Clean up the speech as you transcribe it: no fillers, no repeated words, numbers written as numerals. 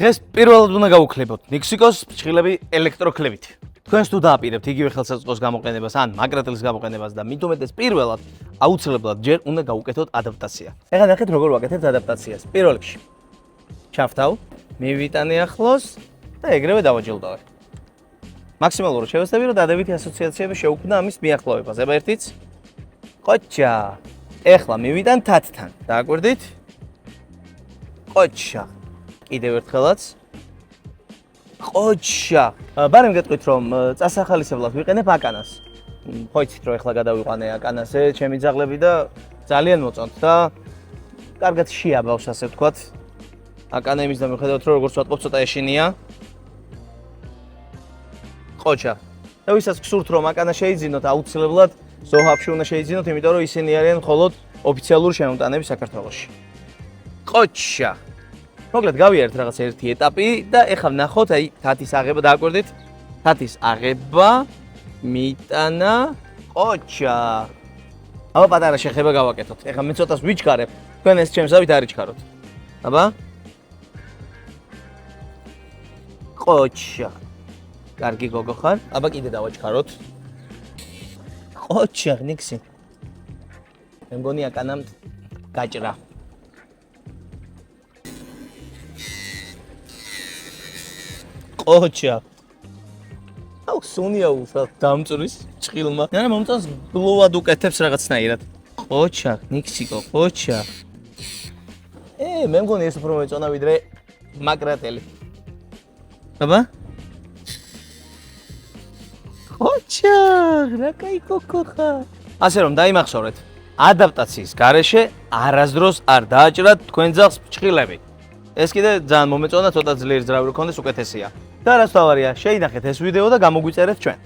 დღეს პირველად უნდა გავუქლებოთ ნიქსიკოს ფრჩხილები ელექტროქლებით. თქვენს თუ დააპირებთ იგივე ხელსაწყოს გამოყენებას ან მაგრატელის გამოყენებას და მით უმეტეს პირველად აუცილებლად ჯერ უნდა გავუკეთოთ ადაპტაცია. ეხლა ნახეთ როგორ ვაკეთებთ ადაპტაციას. პირველ რიგში ჩავთავ, მივიტანე ახლოს და ეგრევე დავაჯილდოვე. მაქსიმალურად შევეცდები რომ დადებითი ასოციაციები შეუქმნა ამის მიახლოებას. აბა ერთიც. ყოჩა. ეხლა მივიტან თათთან. დააკვირდით? ყოჩა. კიდევ ერთხელაც. ყოჩა. ბარემ გეტყვით რომ წასახალისებლად ვიყენებ აკანას. ხო იცით რომ ეხლა გადავიყვანე აკანაზე ჩემი ძაღლები და ძალიან მოწონთ და კარგად შეაბავს ასე ვთქვათ. აკანა იმის და მიხედავთ რომ როგორც ვატყობ ცოტა ეშინია. ყოჩა. და ვისაც გსურთ რომ აკანა შეიძინოთ აუცილებლად ზოჰაბში უნდა შეიძინოთ, იმიტომ რომ ისინი არიან მხოლოდ ოფიციალური შემოტანები საქართველოში. ყოჩა. მოკლედ გავიარეთ რაღაც ერთი ეტაპი და ეხლა ვნახოთ აი თათის აღება დააკვირდით? თათის აღება მიტანა ყოჩა. აბა პატარა შეხება გავაკეთოთ. ეხლა მე ცოტას ვიჩქარებ. თქვენ ეს ჩემსავით არ იჩქაროთ. აბა. ყოჩა. კარგი გოგო ხარ? აბა კიდე დავაჩქაროთ. ყოჩა, ნიქსი. მე მგონი აკანამ გაჭრა. ყოჩა. აუ სუნია უშალ დამწრის ჭხილმა. ნანა მომწონს გლოვად უკეთებს რაღაცნაირად. ყოჩა, ნიქსიკო, ყოჩა. მე მგონი ეს უფრო მეწონა ვიდრე მაგრატელი. აბა? ყოჩა, რა кай კოკო ხარ. ასე რომ დაიმახსოვრეთ, ადაპტაციის გარეშე არასდროს არ დააჭრათ თქვენ ძაღლს ფრჩხილები. ეს კიდე ძალიან მომეწონა, ცოტა ძლიერი ძრავი რო ქონდეს უკეთესია. და რაც თავარია, შეინახეთ ეს ვიდეო და გამოგვიწერეთ ჩვენ.